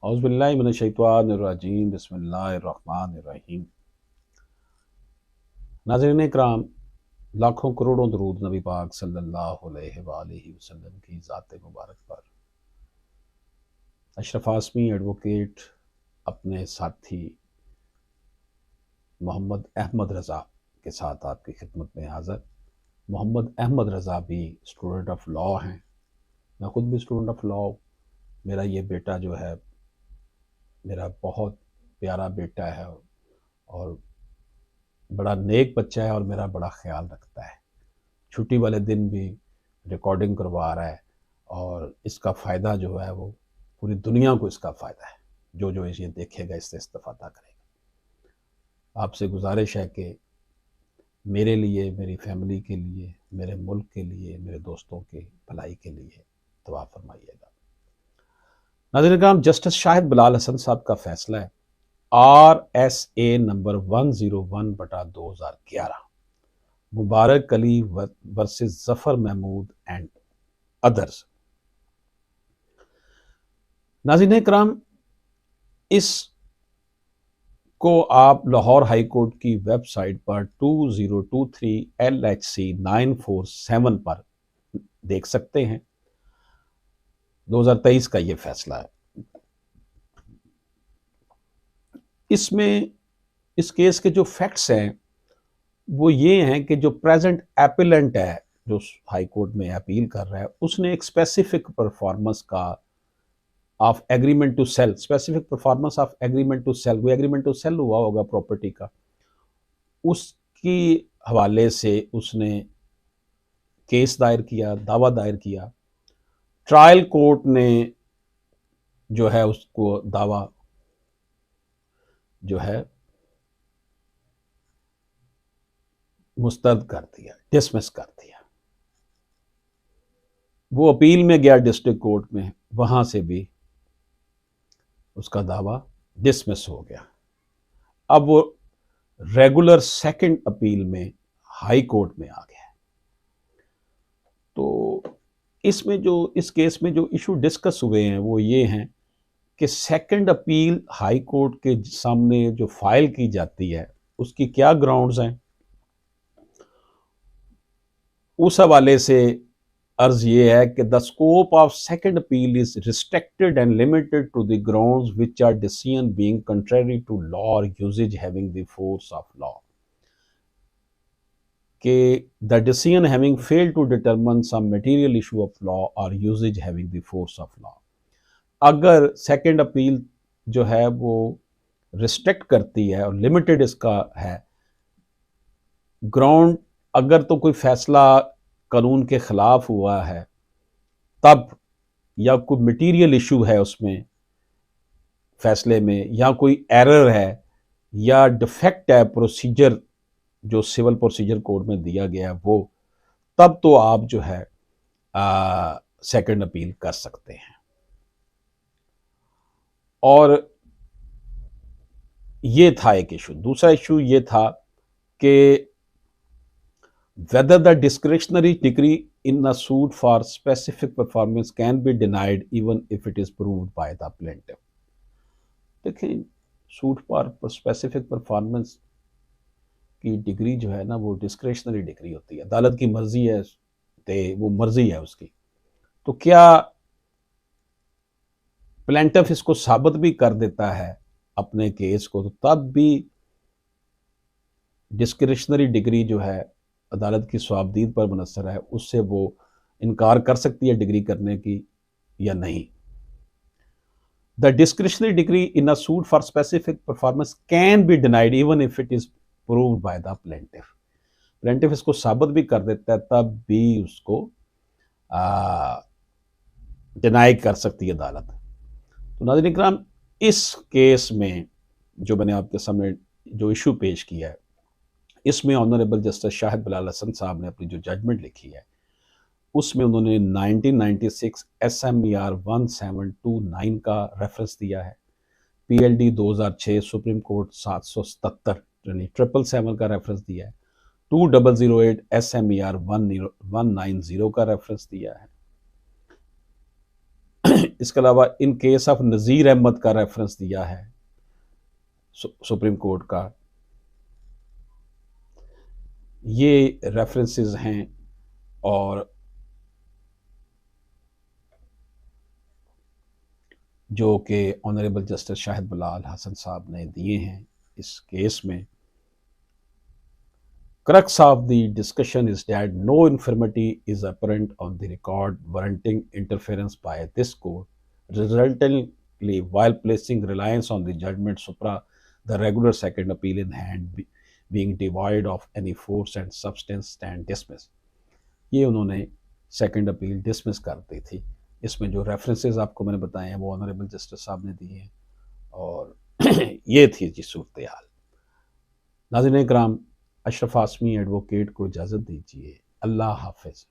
औज़ु बिल्लाहि मिनश्शैतानिर्रजीम बिस्मिल्लाहिर्रहमानिर्रहीम। नाज़रीन इकराम, लाखों करोड़ों दरूद नबी पाक सल्लल्लाहु अलैहि वसल्लम की ज़ात मुबारक पर। अशरफ आसमी एडवोकेट अपने साथी मोहम्मद अहमद रज़ा के साथ आपकी खिदमत में हाज़िर। मोहम्मद अहमद रज़ा भी स्टूडेंट ऑफ लॉ हैं, मैं ख़ुद भी स्टूडेंट ऑफ लॉ। मेरा ये बेटा जो है मेरा बहुत प्यारा बेटा है और बड़ा नेक बच्चा है और मेरा बड़ा ख्याल रखता है। छुट्टी वाले दिन भी रिकॉर्डिंग करवा रहा है और इसका फ़ायदा जो है वो पूरी दुनिया को इसका फ़ायदा है। जो जो इसे देखेगा इससे इस्तेफ़ादा करेगा। आपसे गुजारिश है कि मेरे लिए, मेरी फैमिली के लिए, मेरे मुल्क के लिए, मेरे दोस्तों के भलाई के लिए दुआ फरमाइएगा। नाज़रीन किराम, जस्टिस शाहिद बिलाल हसन साहब का फ़ैसला है RSA number 101/2011 Mubarak Ali versus Zafar Mahmood and others. नाज़रीन किराम, इस को आप लाहौर हाई कोर्ट की वेबसाइट पर 2023 LHC 947 पर देख सकते हैं। 2023 का ये फैसला है। इसमें इस केस के जो फैक्ट्स हैं वो ये हैं कि जो प्रेजेंट एपिलेंट है, जो हाई कोर्ट में अपील कर रहा है, उसने एक स्पेसिफिक परफॉर्मेंस का of agreement to sell, specific performance of agreement to sell, वो एग्रीमेंट टू सेल हुआ होगा प्रॉपर्टी का, उसकी हवाले से उसने केस दायर किया, दावा दायर किया। ट्रायल कोर्ट ने जो है उसको दावा जो है मुस्तरद कर दिया, डिसमिस कर दिया। वो अपील में गया डिस्ट्रिक्ट कोर्ट में, वहां से भी उसका दावा डिसमिस हो गया। अब वो रेगुलर सेकंड अपील में हाई कोर्ट में आ गया। तो इसमें जो इस केस में जो इशू डिस्कस हुए हैं वो ये हैं कि सेकंड अपील हाई कोर्ट के सामने जो फाइल की जाती है उसकी क्या ग्राउंड्स हैं, उस हवाले से अर्ज ये है कि the scope of second appeal is restricted and limited to the grounds which are decision being contrary to law और usages having the force of law, कि the decision having failed to determine some material issue of law और usages having the force of law. अगर second appeal जो है वो restrict करती है और लिमिटेड इसका है ग्राउंड, अगर तो कोई फैसला कानून के खिलाफ हुआ है तब, या कोई मटेरियल इशू है उसमें फैसले में, या कोई एरर है या डिफेक्ट है प्रोसीजर जो सिविल प्रोसीजर कोड में दिया गया है वो, तब तो आप जो है सेकंड अपील कर सकते हैं। और ये था एक इशू। दूसरा इशू ये था कि whether the discretionary degree in a suit for specific performance can be denied even if it is proved by the plaintiff। देखें, सूट पर स्पेसिफिक परफॉर्मेंस की डिग्री जो है ना वो डिस्क्रिशनरी डिग्री होती है, अदालत की मर्जी है, वो मर्जी है उसकी। तो क्या प्लेंटिफ इसको साबित भी कर देता है अपने केस को, तो तब भी डिस्क्रिशनरी डिग्री जो है अदालत की स्वाबदीद पर मुनसर है, उससे वो इनकार कर सकती है डिग्री करने की या नहीं। The discretionary degree in a suit for specific performance can be denied even if it is proved by the plaintiff. Plaintiff इसको साबित भी कर देता है तब भी उसको डिनाई कर सकती है अदालत। तो नाज़रीन इकराम, इस केस में जो मैंने आपके सामने जो इशू पेश किया है, इसमें ऑनरेबल जस्टिस शाहिद बिलाल हसन साहब ने अपनी जो जजमेंट लिखी है उसमें उन्होंने 1996 SMER 1729 का रेफरेंस दिया है, PLD 2006 सुप्रीम कोर्ट 777 यानी 777 का रेफरेंस दिया है, 2008 SMER 190 का रेफरेंस दिया है। اس کے علاوہ in case of Nazir Ahmed کا ریفرنس دیا ہے سپریم کورٹ کا. یہ ریفرنسز ہیں اور جو کہ آنریبل جسٹس شاہد بلال حسن صاحب نے دیے ہیں اس کیس میں. Crux of the discussion is that no infirmity is apparent on the record warranting interference by this court. Resultantly, while placing reliance on the judgment supra the regular second appeal in hand being devoid of any force and substance, stand dismissed. یہ انہوں نے second appeal dismiss کر دی تھی. اس میں جو references آپ کو میں نے بتائے ہیں وہ آنریبل جسٹس صاحب نے دیے ہیں اور یہ تھی جی صورتحال. ناظرین کرام، اشرف ہاشمی ایڈوکیٹ کو اجازت دیجیے. اللہ حافظ.